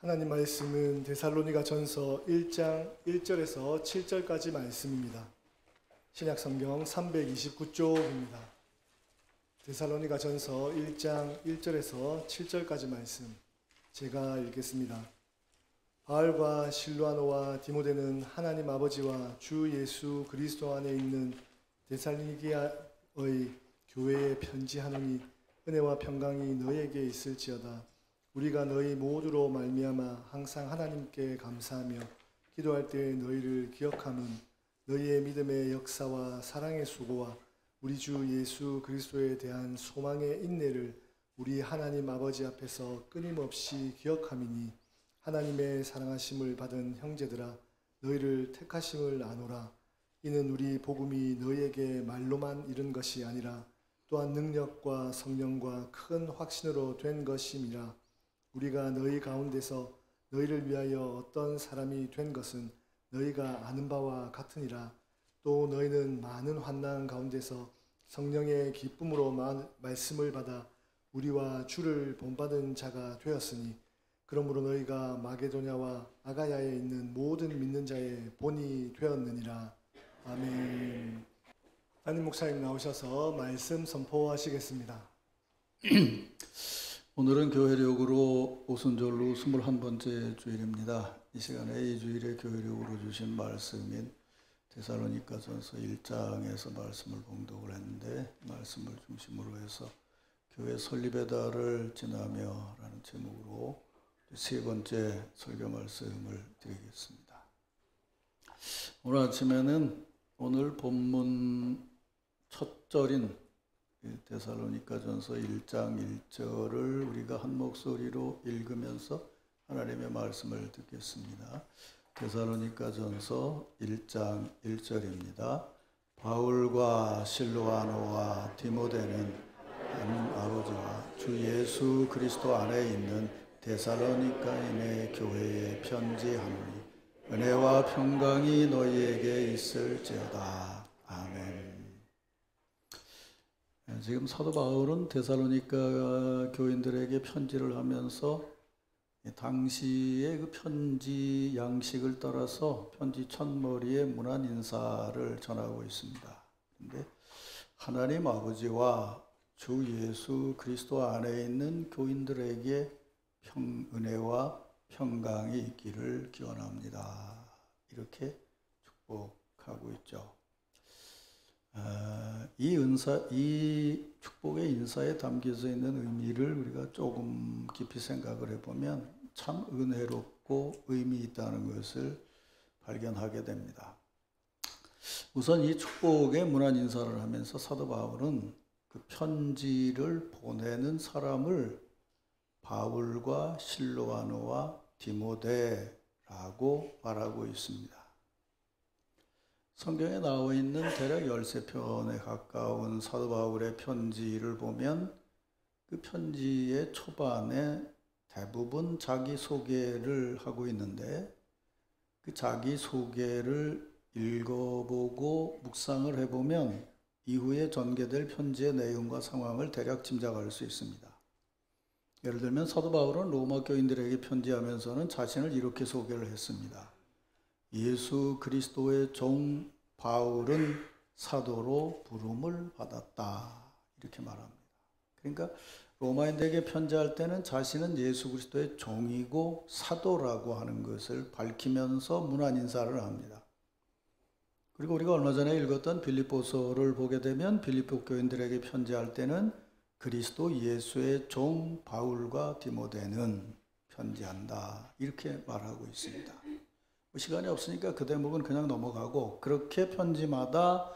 하나님 말씀은 데살로니가 전서 1장 1절에서 7절까지 말씀입니다. 신약성경 329쪽입니다. 데살로니가 전서 1장 1절에서 7절까지 말씀 제가 읽겠습니다. 바울과 실루아노와 디모데는 하나님 아버지와 주 예수 그리스도 안에 있는 데살로니가의 교회에 편지하노니 은혜와 평강이 너희에게 있을지어다. 우리가 너희 모두로 말미암아 항상 하나님께 감사하며 기도할 때 너희를 기억함은 너희의 믿음의 역사와 사랑의 수고와 우리 주 예수 그리스도에 대한 소망의 인내를 우리 하나님 아버지 앞에서 끊임없이 기억함이니 하나님의 사랑하심을 받은 형제들아 너희를 택하심을 아노라. 이는 우리 복음이 너희에게 말로만 이른 것이 아니라 또한 능력과 성령과 큰 확신으로 된 것임이라. 우리가 너희 가운데서 너희를 위하여 어떤 사람이 된 것은 너희가 아는 바와 같으니라. 또 너희는 많은 환난 가운데서 성령의 기쁨으로 말씀을 받아 우리와 주를 본받은 자가 되었으니 그러므로 너희가 마게도냐와 아가야에 있는 모든 믿는 자의 본이 되었느니라. 아멘. 담임 목사님 나오셔서 말씀 선포하시겠습니다. 오늘은 교회력으로 오순절로 21번째 주일입니다. 이 시간에 이 주일에 교회력으로 주신 말씀인 데살로니가전서 1장에서 말씀을 봉독을 했는데 말씀을 중심으로 해서 교회 설립의 달을 지나며 라는 제목으로 세 번째 설교 말씀을 드리겠습니다. 오늘 아침에는 오늘 본문 첫 절인 데살로니가전서 1장 1절을 우리가 한 목소리로 읽으면서 하나님의 말씀을 듣겠습니다. 데살로니가전서 1장 1절입니다. 바울과 실루아노와 디모데는 하나님 아버지와 주 예수 그리스도 안에 있는 데살로니가인의 교회에 편지하노니 은혜와 평강이 너희에게 있을지어다. 아멘. 지금 사도 바울은 데살로니가 교인들에게 편지를 하면서 당시의 그 편지 양식을 따라서 편지 첫머리에 문안 인사를 전하고 있습니다. 그런데 하나님 아버지와 주 예수 그리스도 안에 있는 교인들에게 은혜와 평강이 있기를 기원합니다. 이렇게 축복하고 있죠. 이 축복의 인사에 담겨져 있는 의미를 우리가 조금 깊이 생각을 해보면 참 은혜롭고 의미 있다는 것을 발견하게 됩니다. 우선 이 축복의 문안 인사를 하면서 사도 바울은 그 편지를 보내는 사람을 바울과 실루아노와 디모데라고 말하고 있습니다. 성경에 나와 있는 대략 13편에 가까운 사도 바울의 편지를 보면 그 편지의 초반에 대부분 자기소개를 하고 있는데 그 자기소개를 읽어보고 묵상을 해보면 이후에 전개될 편지의 내용과 상황을 대략 짐작할 수 있습니다. 예를 들면 사도 바울은 로마 교인들에게 편지하면서는 자신을 이렇게 소개를 했습니다. 예수 그리스도의 종 바울은 사도로 부름을 받았다. 이렇게 말합니다. 그러니까 로마인들에게 편지할 때는 자신은 예수 그리스도의 종이고 사도라고 하는 것을 밝히면서 문안 인사를 합니다. 그리고 우리가 얼마 전에 읽었던 빌립보서를 보게 되면 빌립보 교인들에게 편지할 때는 그리스도 예수의 종 바울과 디모데는 편지한다. 이렇게 말하고 있습니다. 시간이 없으니까 그 대목은 그냥 넘어가고 그렇게 편지마다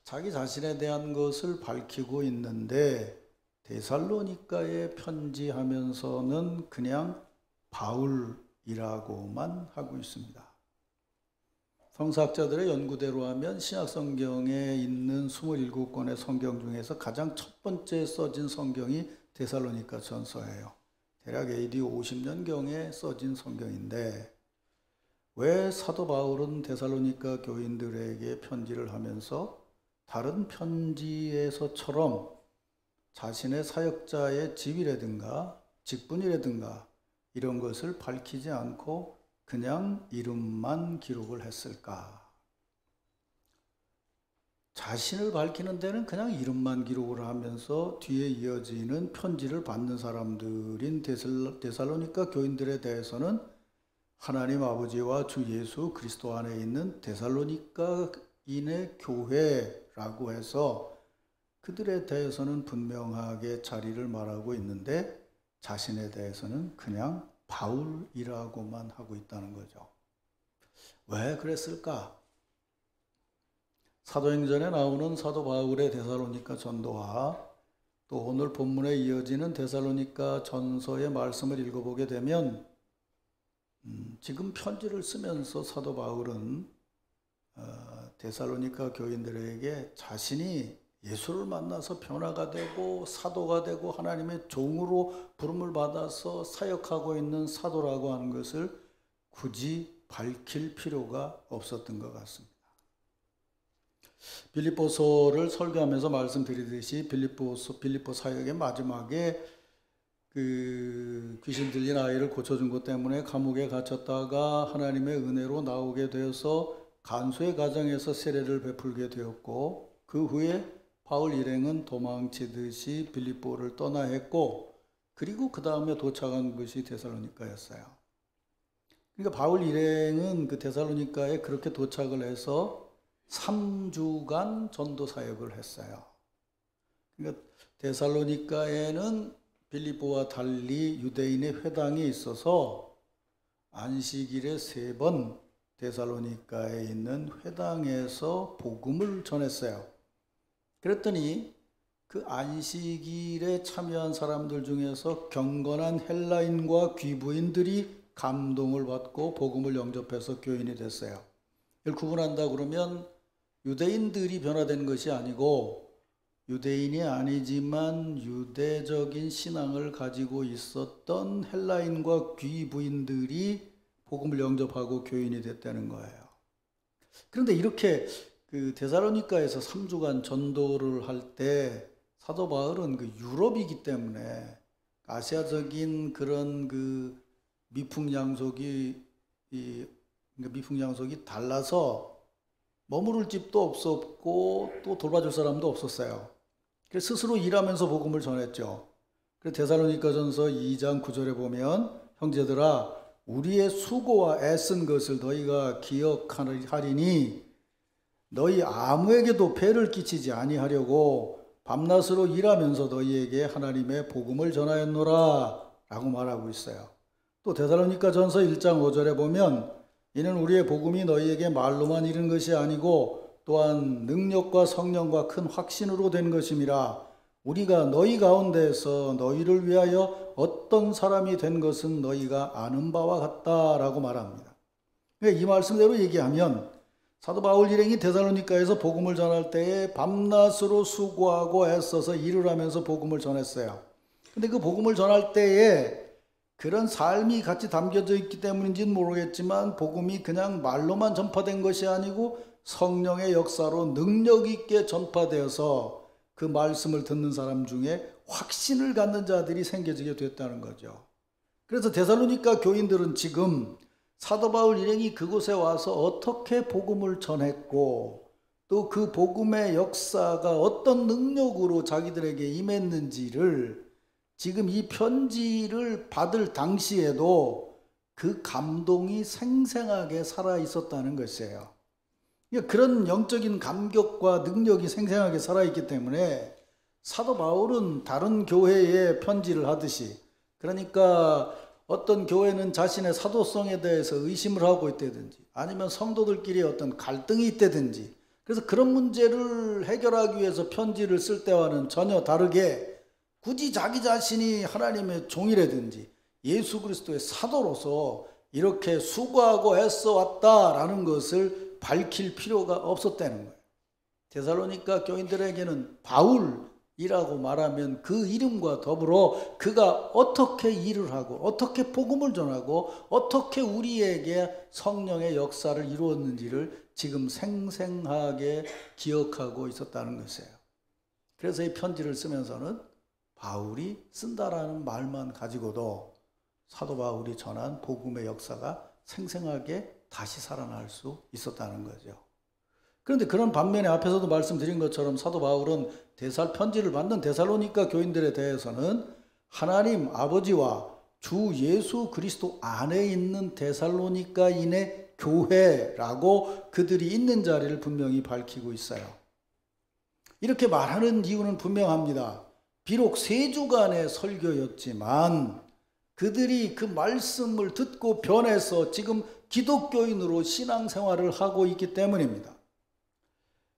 자기 자신에 대한 것을 밝히고 있는데 데살로니가에 편지하면서는 그냥 바울이라고만 하고 있습니다. 성서학자들의 연구대로 하면 신약성경에 있는 27권의 성경 중에서 가장 첫 번째 써진 성경이 데살로니가 전서예요. 대략 AD 50년경에 써진 성경인데 왜 사도 바울은 데살로니가 교인들에게 편지를 하면서 다른 편지에서처럼 자신의 사역자의 직위라든가 직분이라든가 이런 것을 밝히지 않고 그냥 이름만 기록을 했을까? 자신을 밝히는 데는 그냥 이름만 기록을 하면서 뒤에 이어지는 편지를 받는 사람들인 데살로니가 교인들에 대해서는 하나님 아버지와 주 예수 그리스도 안에 있는 데살로니가인의 교회라고 해서 그들에 대해서는 분명하게 자리를 말하고 있는데 자신에 대해서는 그냥 바울이라고만 하고 있다는 거죠. 왜 그랬을까? 사도행전에 나오는 사도 바울의 데살로니가 전도와 또 오늘 본문에 이어지는 데살로니가 전서의 말씀을 읽어보게 되면 지금 편지를 쓰면서 사도 바울은 데살로니가 교인들에게 자신이 예수를 만나서 변화가 되고 사도가 되고 하나님의 종으로 부름을 받아서 사역하고 있는 사도라고 하는 것을 굳이 밝힐 필요가 없었던 것 같습니다. 빌립보서를 설교하면서 말씀드리듯이 빌립보 사역의 마지막에 그 귀신 들린 아이를 고쳐준 것 때문에 감옥에 갇혔다가 하나님의 은혜로 나오게 되어서 간수의 가정에서 세례를 베풀게 되었고 그 후에 바울 일행은 도망치듯이 빌립보를 떠나 했고 그리고 그 다음에 도착한 것이 데살로니가였어요. 그러니까 바울 일행은 그 데살로니가에 그렇게 도착을 해서 3주간 전도 사역을 했어요. 그러니까 데살로니가에는 빌립보와 달리 유대인의 회당이 있어서 안식일에 3번 데살로니가에 있는 회당에서 복음을 전했어요. 그랬더니 그 안식일에 참여한 사람들 중에서 경건한 헬라인과 귀부인들이 감동을 받고 복음을 영접해서 교인이 됐어요. 이걸 구분한다 그러면 유대인들이 변화된 것이 아니고 유대인이 아니지만 유대적인 신앙을 가지고 있었던 헬라인과 귀부인들이 복음을 영접하고 교인이 됐다는 거예요. 그런데 이렇게 그 데살로니가에서 3주간 전도를 할 때 사도 바울은 그 유럽이기 때문에 아시아적인 그런 그 미풍양속이 달라서 머무를 집도 없었고 또 돌봐줄 사람도 없었어요. 그래서 스스로 일하면서 복음을 전했죠. 그래서 데살로니가전서 2장 9절에 보면 형제들아 우리의 수고와 애쓴 것을 너희가 기억하리니 너희 아무에게도 폐를 끼치지 아니하려고 밤낮으로 일하면서 너희에게 하나님의 복음을 전하였노라 라고 말하고 있어요. 또 데살로니가전서 1장 5절에 보면 이는 우리의 복음이 너희에게 말로만 이른 것이 아니고 또한 능력과 성령과 큰 확신으로 된 것임이라 우리가 너희 가운데에서 너희를 위하여 어떤 사람이 된 것은 너희가 아는 바와 같다라고 말합니다. 이 말씀대로 얘기하면 사도 바울 일행이 데살로니가에서 복음을 전할 때에 밤낮으로 수고하고 애써서 일을 하면서 복음을 전했어요. 근데 그 복음을 전할 때에 그런 삶이 같이 담겨져 있기 때문인지는 모르겠지만 복음이 그냥 말로만 전파된 것이 아니고 성령의 역사로 능력 있게 전파되어서 그 말씀을 듣는 사람 중에 확신을 갖는 자들이 생겨지게 됐다는 거죠. 그래서 데살로니가 교인들은 지금 사도 바울 일행이 그곳에 와서 어떻게 복음을 전했고 또 그 복음의 역사가 어떤 능력으로 자기들에게 임했는지를 지금 이 편지를 받을 당시에도 그 감동이 생생하게 살아 있었다는 것이에요. 그런 영적인 감격과 능력이 생생하게 살아있기 때문에 사도 바울은 다른 교회에 편지를 하듯이 그러니까 어떤 교회는 자신의 사도성에 대해서 의심을 하고 있다든지 아니면 성도들끼리 어떤 갈등이 있다든지 그래서 그런 문제를 해결하기 위해서 편지를 쓸 때와는 전혀 다르게 굳이 자기 자신이 하나님의 종이라든지 예수 그리스도의 사도로서 이렇게 수고하고 애써 왔다라는 것을 밝힐 필요가 없었다는 거예요. 데살로니가 교인들에게는 바울이라고 말하면 그 이름과 더불어 그가 어떻게 일을 하고 어떻게 복음을 전하고 어떻게 우리에게 성령의 역사를 이루었는지를 지금 생생하게 기억하고 있었다는 것이에요. 그래서 이 편지를 쓰면서는 바울이 쓴다라는 말만 가지고도 사도 바울이 전한 복음의 역사가 생생하게 다시 살아날 수 있었다는 거죠. 그런데 그런 반면에 앞에서도 말씀드린 것처럼 사도 바울은 편지를 받는 데살로니가 교인들에 대해서는 하나님 아버지와 주 예수 그리스도 안에 있는 데살로니가인의 교회라고 그들이 있는 자리를 분명히 밝히고 있어요. 이렇게 말하는 이유는 분명합니다. 비록 3주간의 설교였지만 그들이 그 말씀을 듣고 변해서 지금 기독교인으로 신앙생활을 하고 있기 때문입니다.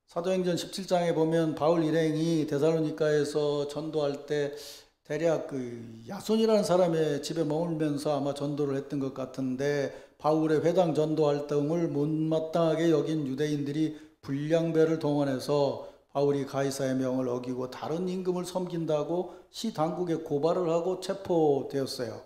사도행전 17장에 보면 바울 일행이 데살로니가에서 전도할 때 대략 야손이라는 사람의 집에 머물면서 아마 전도를 했던 것 같은데, 바울의 회당 전도 활동을 못마땅하게 여긴 유대인들이 불량배를 동원해서 바울이 가이사의 명을 어기고 다른 임금을 섬긴다고 시 당국에 고발을 하고 체포되었어요.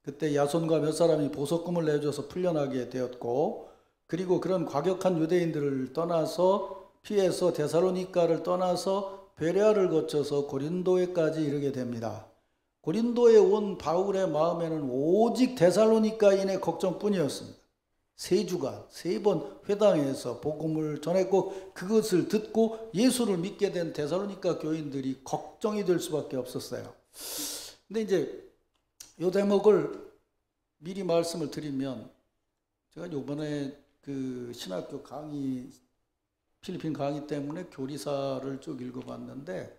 그때 야손과 몇 사람이 보석금을 내줘서 풀려나게 되었고, 그리고 그런 과격한 유대인들을 떠나서 피해서 데살로니가를 떠나서 베레아를 거쳐서 고린도에까지 이르게 됩니다. 고린도에 온 바울의 마음에는 오직 데살로니가인의 걱정뿐이었습니다. 3주간 3번 회당에서 복음을 전했고 그것을 듣고 예수를 믿게 된 데살로니가 교인들이 걱정이 될 수밖에 없었어요. 근데 이제 이 대목을 미리 말씀을 드리면, 제가 이번에 그 신학교 강의, 필리핀 강의 때문에 교리사를 쭉 읽어봤는데,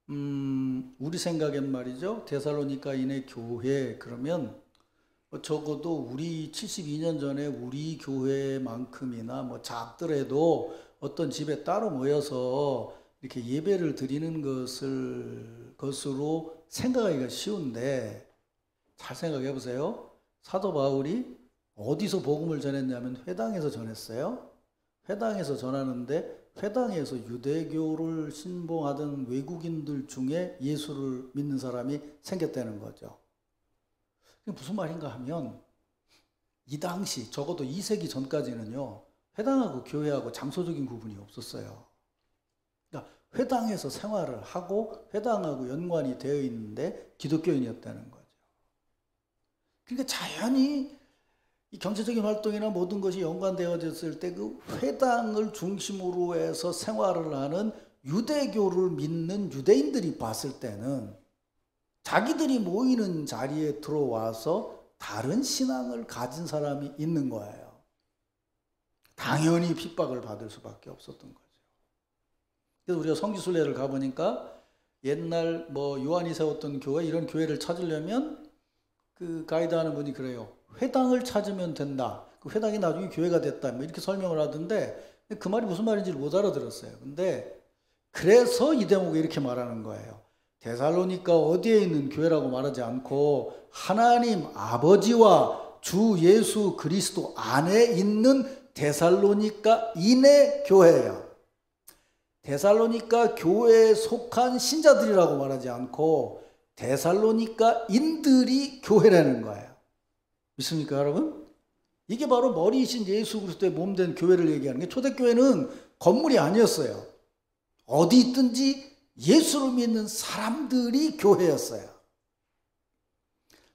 우리 생각엔 말이죠, 데살로니가인의 교회 그러면 적어도 우리 72년 전에 우리 교회만큼이나 작더라도 어떤 집에 따로 모여서 이렇게 예배를 드리는 것으로 생각하기가 쉬운데, 잘 생각해 보세요. 사도 바울이 어디서 복음을 전했냐면 회당에서 전했어요. 회당에서 전하는데 회당에서 유대교를 신봉하던 외국인들 중에 예수를 믿는 사람이 생겼다는 거죠. 무슨 말인가 하면, 이 당시 적어도 2세기 전까지는요, 회당하고 교회하고 장소적인 구분이 없었어요. 그러니까 회당에서 생활을 하고 회당하고 연관이 되어 있는데 기독교인이었다는 거죠. 그러니까 자연히 이 경제적인 활동이나 모든 것이 연관되어졌을 때 그 회당을 중심으로 해서 생활을 하는 유대교를 믿는 유대인들이 봤을 때는 자기들이 모이는 자리에 들어와서 다른 신앙을 가진 사람이 있는 거예요. 당연히 핍박을 받을 수밖에 없었던 거죠. 그래서 우리가 성지순례를 가보니까 옛날 요한이 세웠던 교회, 이런 교회를 찾으려면 그 가이드 하는 분이 그래요. 회당을 찾으면 된다. 그 회당이 나중에 교회가 됐다. 이렇게 설명을 하던데 그 말이 무슨 말인지를 못 알아들었어요. 근데 그래서 이 대목에 이렇게 말하는 거예요. 데살로니가 어디에 있는 교회라고 말하지 않고 하나님 아버지와 주 예수 그리스도 안에 있는 데살로니가인의 교회예요. 데살로니가 교회에 속한 신자들이라고 말하지 않고 데살로니가인들이 교회라는 거예요. 믿습니까, 여러분? 이게 바로 머리이신 예수 그리스도의 몸된 교회를 얘기하는 게, 초대교회는 건물이 아니었어요. 어디 있든지 예수를 믿는 사람들이 교회였어요.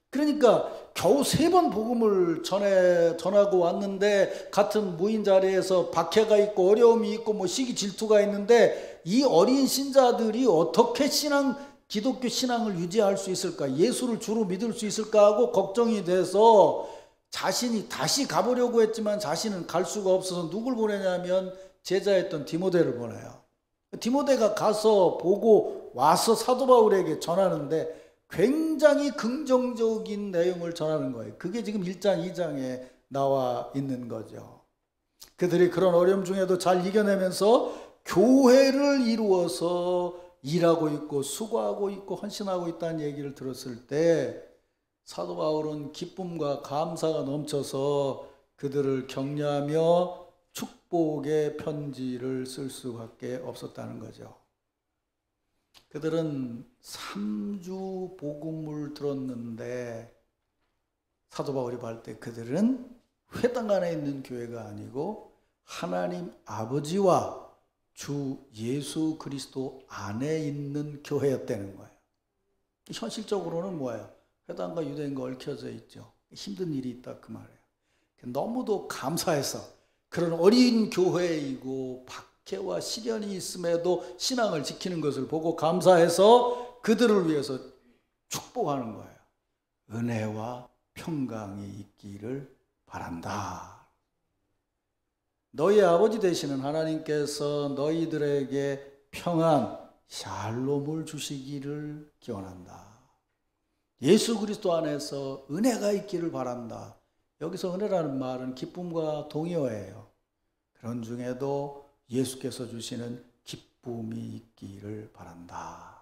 그러니까 겨우 3번 복음을 전하고 왔는데, 같은 무인 자리에서 박해가 있고 어려움이 있고 시기 질투가 있는데, 이 어린 신자들이 어떻게 기독교 신앙을 유지할 수 있을까, 예수를 주로 믿을 수 있을까 하고 걱정이 돼서 자신이 다시 가보려고 했지만 자신은 갈 수가 없어서 누굴 보내냐면 제자였던 디모데를 보내요. 디모데가 가서 보고 와서 사도 바울에게 전하는데 굉장히 긍정적인 내용을 전하는 거예요. 그게 지금 1장, 2장에 나와 있는 거죠. 그들이 그런 어려움 중에도 잘 이겨내면서 교회를 이루어서 일하고 있고 수고하고 있고 헌신하고 있다는 얘기를 들었을 때 사도 바울은 기쁨과 감사가 넘쳐서 그들을 격려하며 축복의 편지를 쓸 수밖에 없었다는 거죠. 그들은 3주 복음을 들었는데 사도 바울이 볼 때 그들은 회당 안에 있는 교회가 아니고 하나님 아버지와 주 예수 그리스도 안에 있는 교회였다는 거예요. 현실적으로는 뭐예요? 회당과 유대인과 얽혀져 있죠. 힘든 일이 있다 그 말이에요. 너무도 감사해서 그런 어린 교회이고 박해와 시련이 있음에도 신앙을 지키는 것을 보고 감사해서 그들을 위해서 축복하는 거예요. 은혜와 평강이 있기를 바란다. 너희 아버지 되시는 하나님께서 너희들에게 평안, 샬롬을 주시기를 기원한다. 예수 그리스도 안에서 은혜가 있기를 바란다. 여기서 은혜라는 말은 기쁨과 동의어예요. 그런 중에도 예수께서 주시는 기쁨이 있기를 바란다.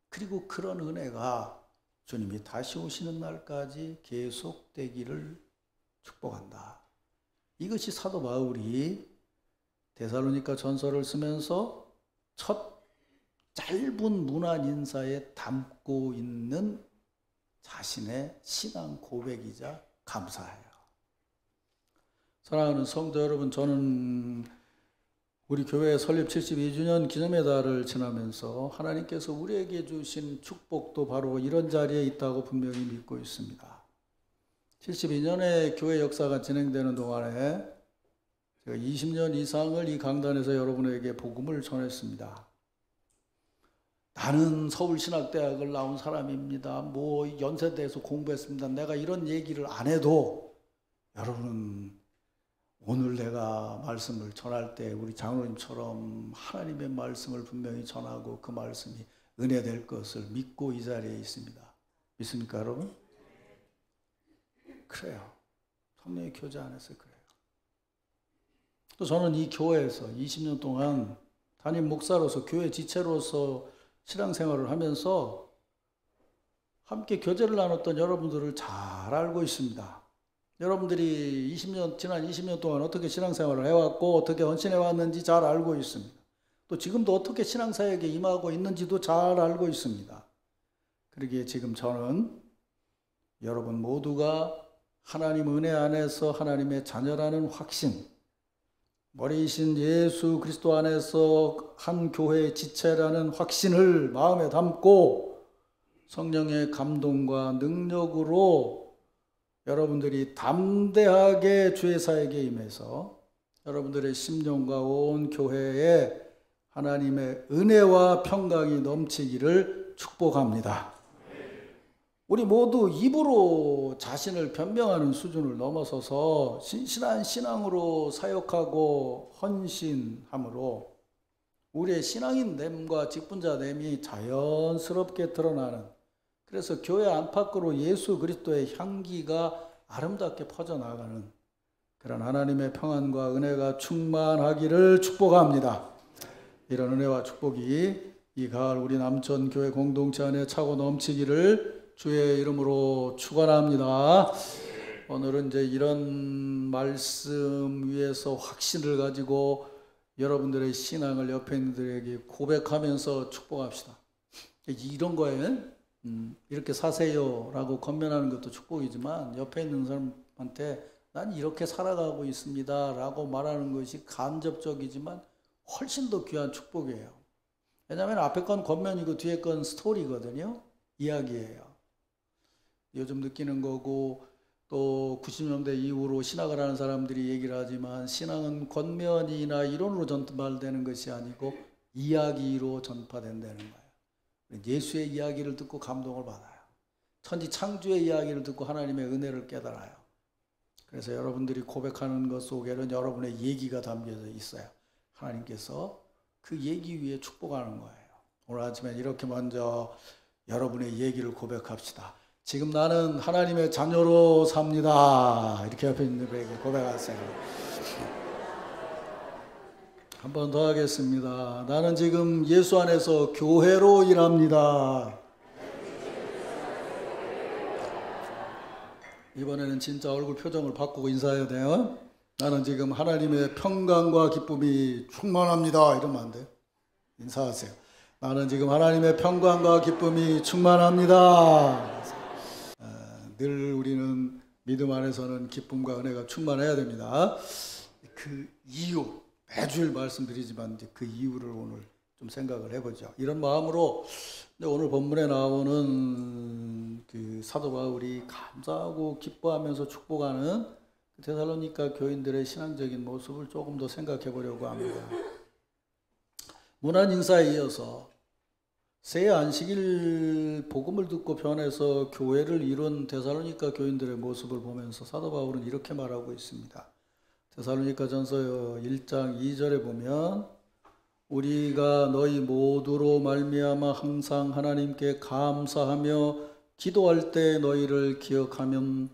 그리고 그런 은혜가 주님이 다시 오시는 날까지 계속되기를 축복한다. 이것이 사도 바울이 데살로니가 전서를 쓰면서 첫 짧은 문안 인사에 담고 있는 자신의 신앙 고백이자 감사해요. 사랑하는 성도 여러분, 저는 우리 교회 설립 72주년 기념의 달을 지나면서 하나님께서 우리에게 주신 축복도 바로 이런 자리에 있다고 분명히 믿고 있습니다. 72년의 교회 역사가 진행되는 동안에 제가 20년 이상을 이 강단에서 여러분에게 복음을 전했습니다. 나는 서울신학대학을 나온 사람입니다. 연세대에서 공부했습니다. 내가 이런 얘기를 안 해도 여러분 오늘 내가 말씀을 전할 때 우리 장로님처럼 하나님의 말씀을 분명히 전하고 그 말씀이 은혜될 것을 믿고 이 자리에 있습니다. 믿습니까 여러분? 그래요. 성령의 교제 안에서 그래요. 또 저는 이 교회에서 20년 동안 담임 목사로서 교회 지체로서 신앙생활을 하면서 함께 교제를 나눴던 여러분들을 잘 알고 있습니다. 여러분들이 지난 20년 동안 어떻게 신앙생활을 해왔고 어떻게 헌신해왔는지 잘 알고 있습니다. 또 지금도 어떻게 신앙사역에 임하고 있는지도 잘 알고 있습니다. 그러기에 지금 저는 여러분 모두가 하나님 은혜 안에서 하나님의 자녀라는 확신, 머리이신 예수 그리스도 안에서 한 교회의 지체라는 확신을 마음에 담고 성령의 감동과 능력으로 여러분들이 담대하게 주의 사역에 임해서 여러분들의 심령과 온 교회에 하나님의 은혜와 평강이 넘치기를 축복합니다. 우리 모두 입으로 자신을 변명하는 수준을 넘어서서 신실한 신앙으로 사역하고 헌신함으로 우리의 신앙인됨과 직분자됨이 자연스럽게 드러나는, 그래서 교회 안팎으로 예수 그리스도의 향기가 아름답게 퍼져나가는 그런 하나님의 평안과 은혜가 충만하기를 축복합니다. 이런 은혜와 축복이 이 가을 우리 남천교회 공동체 안에 차고 넘치기를 주의 이름으로 축원합니다. 오늘은 이제 이런 말씀 위에서 확신을 가지고 여러분들의 신앙을 옆에 있는 분들에게 고백하면서 축복합시다. 이런 거에 이렇게 사세요 라고 권면하는 것도 축복이지만 옆에 있는 사람한테 난 이렇게 살아가고 있습니다 라고 말하는 것이 간접적이지만 훨씬 더 귀한 축복이에요. 왜냐하면 앞에 건 권면이고 뒤에 건 스토리거든요. 이야기예요. 요즘 느끼는 거고 또 90년대 이후로 신학을 하는 사람들이 얘기를 하지만 신앙은 권면이나 이론으로 전파되는 것이 아니고 이야기로 전파된다는 거예요. 예수의 이야기를 듣고 감동을 받아요. 천지 창조의 이야기를 듣고 하나님의 은혜를 깨달아요. 그래서 여러분들이 고백하는 것 속에는 여러분의 얘기가 담겨져 있어요. 하나님께서 그 얘기 위에 축복하는 거예요. 오늘 아침에 이렇게 먼저 여러분의 얘기를 고백합시다. 지금 나는 하나님의 자녀로 삽니다. 이렇게 옆에 있는 분에게 고백하세요. 한 번 더 하겠습니다. 나는 지금 예수 안에서 교회로 일합니다. 이번에는 진짜 얼굴 표정을 바꾸고 인사해야 돼요. 나는 지금 하나님의 평강과 기쁨이 충만합니다. 이러면 안 돼요. 인사하세요. 나는 지금 하나님의 평강과 기쁨이 충만합니다. 늘 우리는 믿음 안에서는 기쁨과 은혜가 충만해야 됩니다. 그 이유, 매주일 말씀드리지만 이제 그 이유를 오늘 좀 생각을 해보죠. 이런 마음으로 오늘 본문에 나오는 그 사도 바울이 감사하고 기뻐하면서 축복하는 데살로니가 교인들의 신앙적인 모습을 조금 더 생각해 보려고 합니다. 문안 인사에 이어서 새 안식일 복음을 듣고 변해서 교회를 이룬 데살로니가 교인들의 모습을 보면서 사도 바울은 이렇게 말하고 있습니다. 데살로니가전서 1장 2절에 보면 우리가 너희 모두로 말미암아 항상 하나님께 감사하며 기도할 때 너희를 기억하면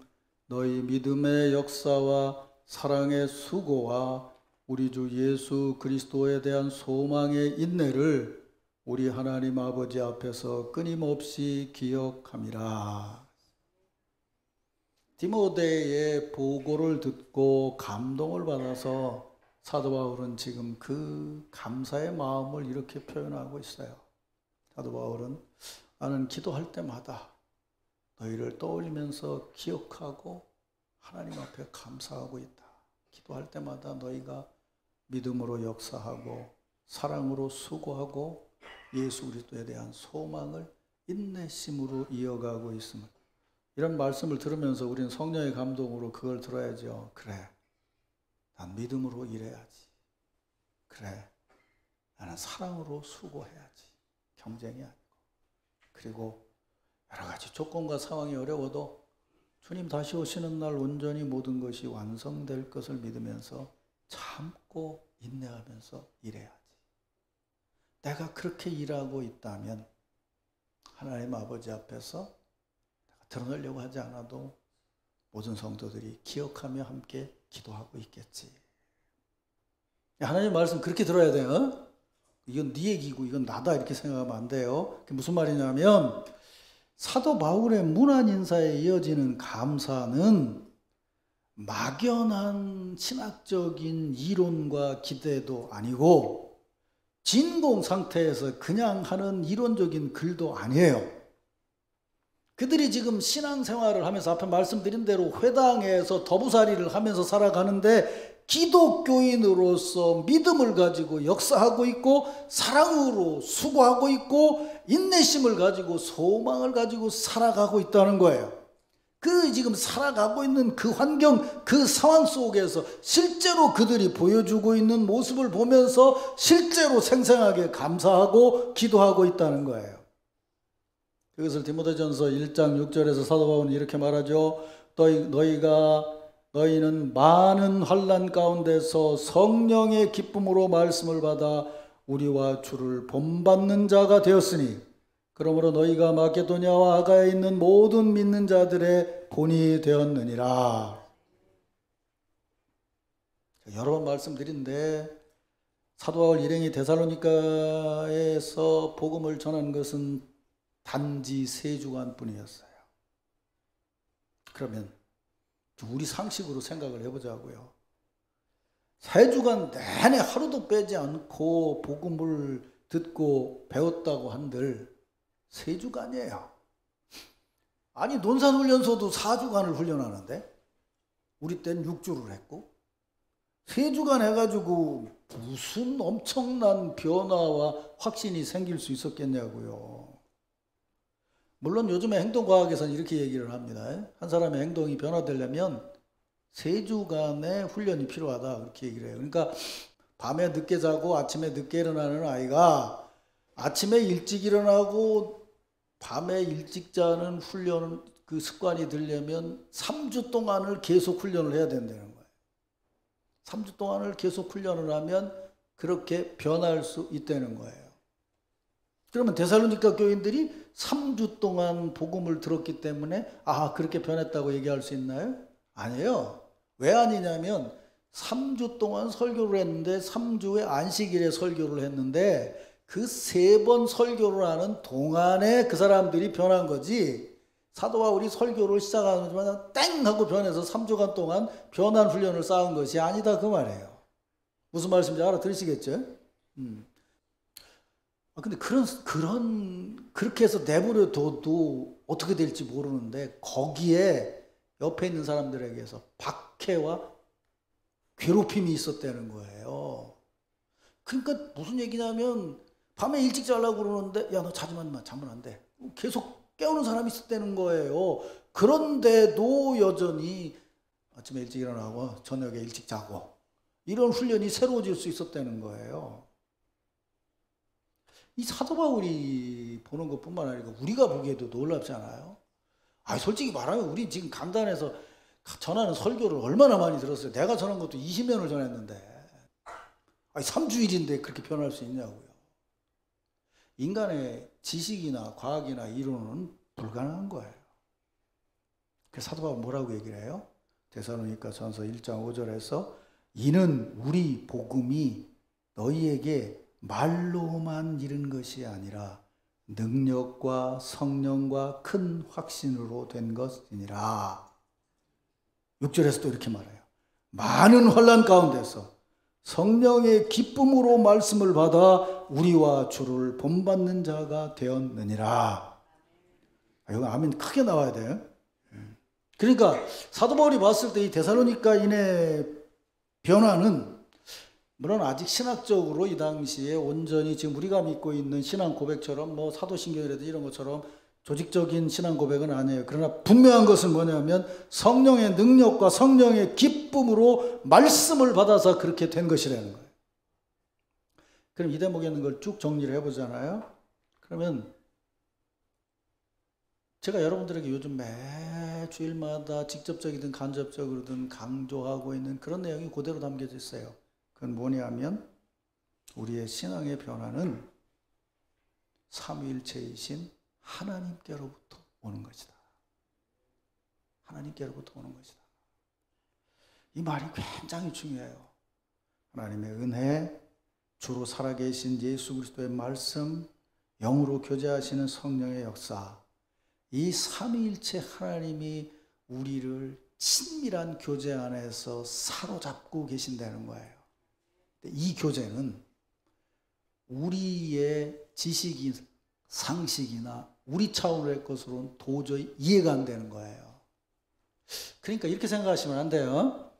너희 믿음의 역사와 사랑의 수고와 우리 주 예수 그리스도에 대한 소망의 인내를 우리 하나님 아버지 앞에서 끊임없이 기억함이라. 디모데의 보고를 듣고 감동을 받아서 사도 바울은 지금 그 감사의 마음을 이렇게 표현하고 있어요. 사도 바울은 나는 기도할 때마다 너희를 떠올리면서 기억하고 하나님 앞에 감사하고 있다. 기도할 때마다 너희가 믿음으로 역사하고 사랑으로 수고하고 예수 그리스도에 대한 소망을 인내심으로 이어가고 있음을, 이런 말씀을 들으면서 우리는 성령의 감동으로 그걸 들어야죠. 그래, 난 믿음으로 일해야지. 그래, 나는 사랑으로 수고해야지. 경쟁이 아니고. 그리고 여러 가지 조건과 상황이 어려워도 주님 다시 오시는 날 온전히 모든 것이 완성될 것을 믿으면서 참고 인내하면서 일해야지. 내가 그렇게 일하고 있다면 하나님 아버지 앞에서 내가 드러내려고 하지 않아도 모든 성도들이 기억하며 함께 기도하고 있겠지. 하나님 말씀 그렇게 들어야 돼요. 이건 네 얘기고 이건 나다 이렇게 생각하면 안 돼요. 그게 무슨 말이냐면 사도 바울의 문안 인사에 이어지는 감사는 막연한 신학적인 이론과 기대도 아니고 진공 상태에서 그냥 하는 이론적인 글도 아니에요. 그들이 지금 신앙생활을 하면서 앞에 말씀드린 대로 회당에서 더부살이를 하면서 살아가는데 기독교인으로서 믿음을 가지고 역사하고 있고 사랑으로 수고하고 있고 인내심을 가지고 소망을 가지고 살아가고 있다는 거예요. 그 지금 살아가고 있는 그 환경, 그 상황 속에서 실제로 그들이 보여주고 있는 모습을 보면서 실제로 생생하게 감사하고 기도하고 있다는 거예요. 그것을 디모데전서 1장 6절에서 사도 바울은 이렇게 말하죠. 너희는 많은 환난 가운데서 성령의 기쁨으로 말씀을 받아 우리와 주를 본받는 자가 되었으니 그러므로 너희가 마케도냐와 아가야에 있는 모든 믿는 자들의 본이 되었느니라. 여러 번 말씀드린데 사도 바울 일행이 데살로니가에서 복음을 전한 것은 단지 3주간 뿐이었어요. 그러면 우리 상식으로 생각을 해보자고요. 3주간 내내 하루도 빼지 않고 복음을 듣고 배웠다고 한들 3주간이에요. 아니 논산훈련소도 4주간을 훈련하는데 우리 때는 6주를 했고 3주간 해가지고 무슨 엄청난 변화와 확신이 생길 수 있었겠냐고요. 물론 요즘에 행동과학에서는 이렇게 얘기를 합니다. 한 사람의 행동이 변화되려면 3주간의 훈련이 필요하다 그렇게 얘기를 해요. 그러니까 밤에 늦게 자고 아침에 늦게 일어나는 아이가 아침에 일찍 일어나고 밤에 일찍 자는 훈련 그 습관이 들려면 3주 동안을 계속 훈련을 해야 된다는 거예요. 3주 동안을 계속 훈련을 하면 그렇게 변할 수 있다는 거예요. 그러면 데살로니가 교인들이 3주 동안 복음을 들었기 때문에 그렇게 변했다고 얘기할 수 있나요? 아니에요. 왜 아니냐면 3주 동안 설교를 했는데 3주에 안식일에 설교를 했는데 그 3번 설교를 하는 동안에 그 사람들이 변한 거지 사도 바울이 설교를 시작하자마자 땡 하고 변해서 3주간 동안 변한 훈련을 쌓은 것이 아니다 그 말이에요. 무슨 말씀인지 알아들으시겠죠? 근데 그렇게 해서 내버려둬도 어떻게 될지 모르는데 거기에 옆에 있는 사람들에게서 박해와 괴롭힘이 있었다는 거예요. 그러니까 무슨 얘기냐면 밤에 일찍 자려고 그러는데 야, 너 자지만 마. 자면 안 돼. 계속 깨우는 사람이 있었다는 거예요. 그런데도 여전히 아침에 일찍 일어나고 저녁에 일찍 자고 이런 훈련이 새로워질 수 있었다는 거예요. 이 사도 바울이 보는 것뿐만 아니라 우리가 보기에도 놀랍지 않아요? 솔직히 말하면 우리 지금 강단에서 전하는 설교를 얼마나 많이 들었어요. 내가 전한 것도 20년을 전했는데 3주일인데 그렇게 변할 수 있냐고요. 인간의 지식이나 과학이나 이론은 불가능한 거예요. 그래서 사도 바울 뭐라고 얘기를 해요? 데살로니가 전서 1장 5절에서 이는 우리 복음이 너희에게 말로만 이른 것이 아니라 능력과 성령과 큰 확신으로 된 것이니라. 6절에서 또 이렇게 말해요. 많은 환난 가운데서 성령의 기쁨으로 말씀을 받아 우리와 주를 본받는 자가 되었느니라. 이거 아멘 크게 나와야 돼요. 그러니까 사도 바울이 봤을 때 이 데살로니가인의 변화는 물론 아직 신학적으로 이 당시에 온전히 지금 우리가 믿고 있는 신앙 고백처럼 뭐 사도신경이라든지 이런 것처럼 조직적인 신앙 고백은 아니에요. 그러나 분명한 것은 뭐냐면 성령의 능력과 성령의 기쁨으로 말씀을 받아서 그렇게 된 것이라는 거예요. 그럼 이 대목에 있는 걸 쭉 정리를 해보잖아요. 그러면 제가 여러분들에게 요즘 매 주일마다 직접적이든 간접적으로든 강조하고 있는 그런 내용이 그대로 담겨져 있어요. 그건 뭐냐면 우리의 신앙의 변화는 삼위일체이신 하나님께로부터 오는 것이다. 하나님께로부터 오는 것이다. 이 말이 굉장히 중요해요. 하나님의 은혜, 주로 살아계신 예수 그리스도의 말씀, 영으로 교제하시는 성령의 역사, 이 삼위일체 하나님이 우리를 친밀한 교제 안에서 사로잡고 계신다는 거예요. 이 교제는 우리의 지식이 상식이나 우리 차원의 것으로는 도저히 이해가 안 되는 거예요. 그러니까 이렇게 생각하시면 안 돼요.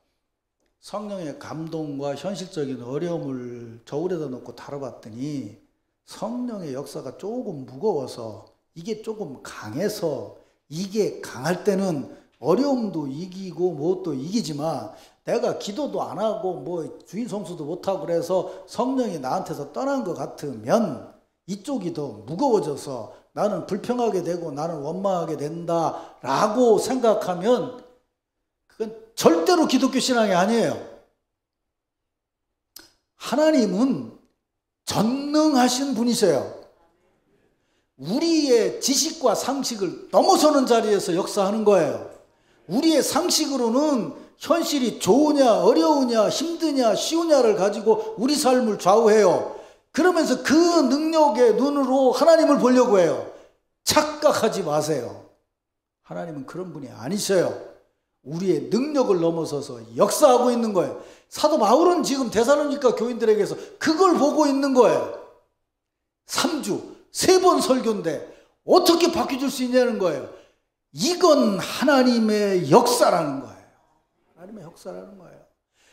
성령의 감동과 현실적인 어려움을 저울에다 놓고 다뤄봤더니 성령의 역사가 조금 무거워서 이게 조금 강해서 이게 강할 때는 어려움도 이기고 뭣도 이기지만 내가 기도도 안 하고 뭐 주일 성수도 못하고 그래서 성령이 나한테서 떠난 것 같으면 이쪽이 더 무거워져서 나는 불평하게 되고 나는 원망하게 된다라고 생각하면 그건 절대로 기독교 신앙이 아니에요. 하나님은 전능하신 분이세요. 우리의 지식과 상식을 넘어서는 자리에서 역사하는 거예요. 우리의 상식으로는 현실이 좋으냐 어려우냐 힘드냐 쉬우냐를 가지고 우리 삶을 좌우해요. 그러면서 그 능력의 눈으로 하나님을 보려고 해요. 착각하지 마세요. 하나님은 그런 분이 아니셔요. 우리의 능력을 넘어서서 역사하고 있는 거예요. 사도 바울은 지금 데살로니가 교인들에게서 그걸 보고 있는 거예요. 3주 3번 설교인데 어떻게 바뀌어줄 수 있냐는 거예요. 이건 하나님의 역사라는 거예요. 하나님의 역사라는 거예요.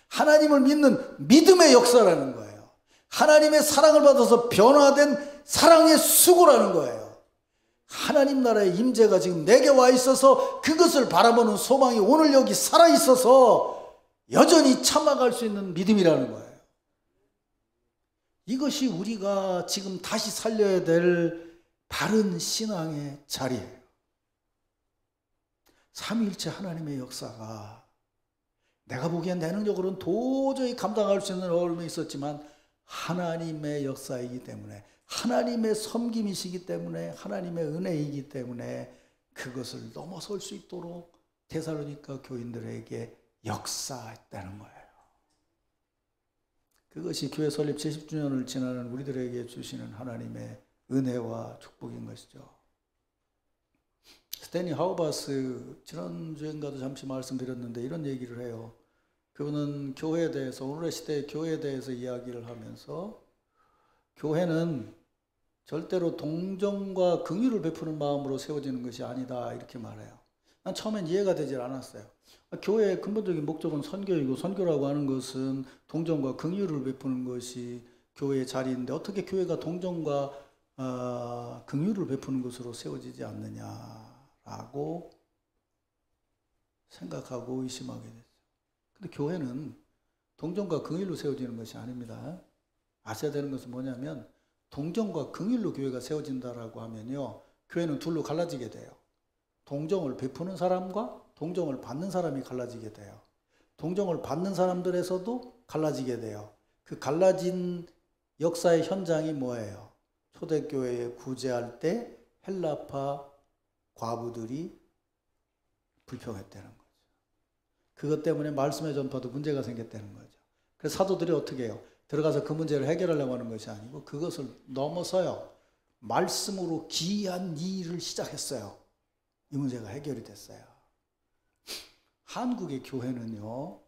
하나님을 믿는 믿음의 역사라는 거예요. 하나님의 사랑을 받아서 변화된 사랑의 수고라는 거예요. 하나님 나라의 임재가 지금 내게 와 있어서 그것을 바라보는 소망이 오늘 여기 살아있어서 여전히 참아갈 수 있는 믿음이라는 거예요. 이것이 우리가 지금 다시 살려야 될 바른 신앙의 자리예요. 삼위일체 하나님의 역사가 내가 보기엔 내능력으로는 도저히 감당할 수 있는 어려움이 있었지만 하나님의 역사이기 때문에 하나님의 섬김이시기 때문에 하나님의 은혜이기 때문에 그것을 넘어설 수 있도록 데살로니가 교인들에게 역사했다는 거예요. 그것이 교회 설립 70주년을 지나는 우리들에게 주시는 하나님의 은혜와 축복인 것이죠. 스탠리 하우바스 지난주엔가도 잠시 말씀드렸는데 이런 얘기를 해요. 그분은 교회에 대해서 오늘의 시대의 교회에 대해서 이야기를 하면서 교회는 절대로 동정과 긍휼을 베푸는 마음으로 세워지는 것이 아니다 이렇게 말해요. 난 처음엔 이해가 되질 않았어요. 교회의 근본적인 목적은 선교이고 선교라고 하는 것은 동정과 긍휼을 베푸는 것이 교회의 자리인데 어떻게 교회가 동정과 긍휼을 베푸는 것으로 세워지지 않느냐라고 생각하고 의심하게 됐어요. 근데 교회는 동정과 긍휼로 세워지는 것이 아닙니다. 아셔야 되는 것은 뭐냐면 동정과 긍휼로 교회가 세워진다라고 하면요, 교회는 둘로 갈라지게 돼요. 동정을 베푸는 사람과 동정을 받는 사람이 갈라지게 돼요. 동정을 받는 사람들에서도 갈라지게 돼요. 그 갈라진 역사의 현장이 뭐예요? 초대교회에 구제할 때 헬라파 과부들이 불평했다는 거죠. 그것 때문에 말씀의 전파도 문제가 생겼다는 거죠. 그래서 사도들이 어떻게 해요? 들어가서 그 문제를 해결하려고 하는 것이 아니고 그것을 넘어서요, 말씀으로 귀한 일을 시작했어요. 이 문제가 해결이 됐어요. 한국의 교회는요,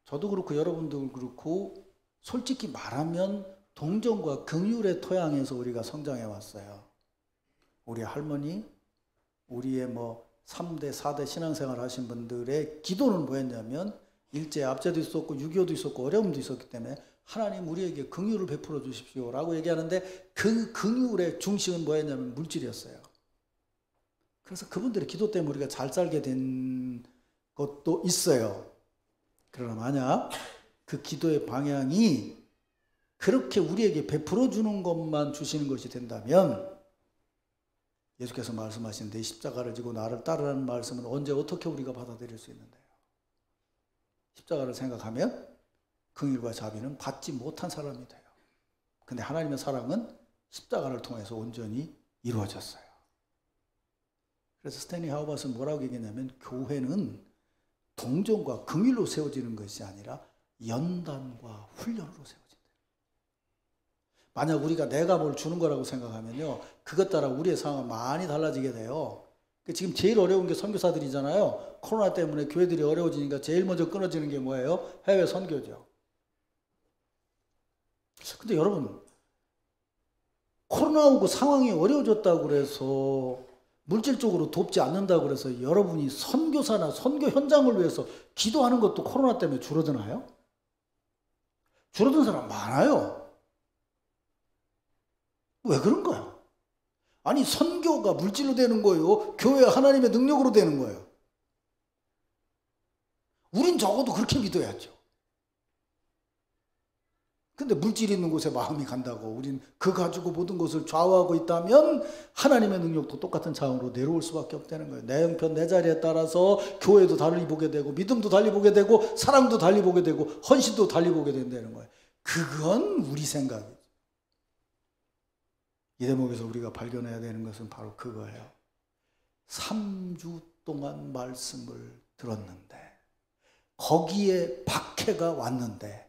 저도 그렇고 여러분도 그렇고 솔직히 말하면 동정과 긍휼의 토양에서 우리가 성장해 왔어요. 우리 할머니, 우리의 3대, 4대 신앙생활 하신 분들의 기도는 뭐였냐면 일제 압제도 있었고 6.25도 있었고 어려움도 있었기 때문에 하나님 우리에게 긍휼을 베풀어 주십시오 라고 얘기하는데 그 긍휼의 중심은 뭐였냐면 물질이었어요. 그래서 그분들의 기도 때문에 우리가 잘 살게 된 것도 있어요. 그러나 만약 그 기도의 방향이 그렇게 우리에게 베풀어 주는 것만 주시는 것이 된다면 예수께서 말씀하신 내 십자가를 지고 나를 따르라는 말씀은 언제 어떻게 우리가 받아들일 수 있는데요? 십자가를 생각하면 긍휼과 자비는 받지 못한 사람이 돼요. 근데 하나님의 사랑은 십자가를 통해서 온전히 이루어졌어요. 그래서 스탠리 하우버스는 뭐라고 얘기했냐면 교회는 동정과 긍휼로 세워지는 것이 아니라 연단과 훈련으로 세워진다. 만약 우리가 내가 뭘 주는 거라고 생각하면요, 그것 따라 우리의 상황은 많이 달라지게 돼요. 지금 제일 어려운 게 선교사들이잖아요. 코로나 때문에 교회들이 어려워지니까 제일 먼저 끊어지는 게 뭐예요? 해외 선교죠. 근데 여러분, 코로나 오고 상황이 어려워졌다고 그래서 물질적으로 돕지 않는다고 그래서 여러분이 선교사나 선교 현장을 위해서 기도하는 것도 코로나 때문에 줄어드나요? 줄어든 사람 많아요. 왜 그런 거야? 아니, 선교가 물질로 되는 거예요? 교회가 하나님의 능력으로 되는 거예요? 우린 적어도 그렇게 믿어야죠. 근데 물질이 있는 곳에 마음이 간다고 우린 그 가지고 모든 것을 좌우하고 있다면 하나님의 능력도 똑같은 차원으로 내려올 수밖에 없다는 거예요. 내 형편 내 자리에 따라서 교회도 달리 보게 되고 믿음도 달리 보게 되고 사랑도 달리 보게 되고 헌신도 달리 보게 된다는 거예요. 그건 우리 생각이죠. 이 대목에서 우리가 발견해야 되는 것은 바로 그거예요. 3주 동안 말씀을 들었는데 거기에 박해가 왔는데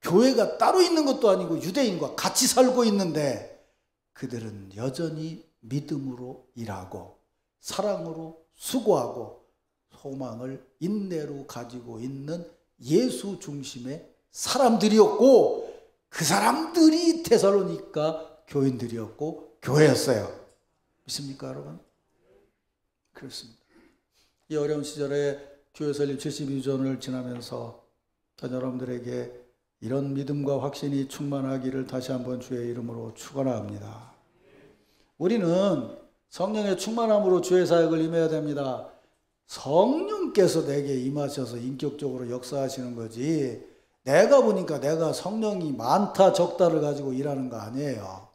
교회가 따로 있는 것도 아니고 유대인과 같이 살고 있는데 그들은 여전히 믿음으로 일하고 사랑으로 수고하고 소망을 인내로 가지고 있는 예수 중심의 사람들이었고 그 사람들이 데살로니가 교인들이었고 교회였어요. 믿습니까 여러분? 그렇습니다. 이 어려운 시절에 교회 설립 72주년을 지나면서 전 여러분들에게 이런 믿음과 확신이 충만하기를 다시 한번 주의 이름으로 축원합니다. 우리는 성령의 충만함으로 주의 사역을 임해야 됩니다. 성령께서 내게 임하셔서 인격적으로 역사하시는 거지 내가 보니까 내가 성령이 많다 적다를 가지고 일하는 거 아니에요.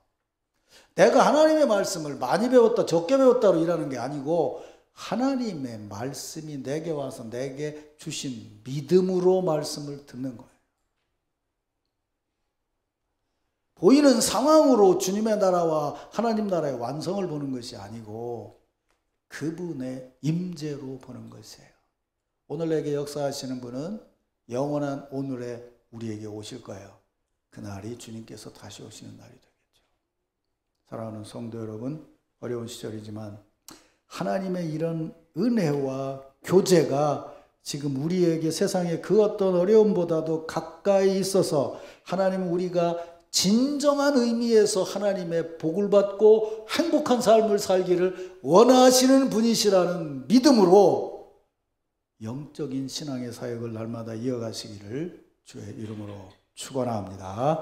내가 하나님의 말씀을 많이 배웠다 적게 배웠다로 일하는 게 아니고 하나님의 말씀이 내게 와서 내게 주신 믿음으로 말씀을 듣는 거예요. 보이는 상황으로 주님의 나라와 하나님 나라의 완성을 보는 것이 아니고 그분의 임재로 보는 것이에요. 오늘 내게 역사하시는 분은 영원한 오늘에 우리에게 오실 거예요. 그날이 주님께서 다시 오시는 날이 되겠죠. 사랑하는 성도 여러분, 어려운 시절이지만 하나님의 이런 은혜와 교제가 지금 우리에게 세상의 그 어떤 어려움보다도 가까이 있어서 하나님은 우리가 진정한 의미에서 하나님의 복을 받고 행복한 삶을 살기를 원하시는 분이시라는 믿음으로 영적인 신앙의 사역을 날마다 이어가시기를 주의 이름으로 축원합니다.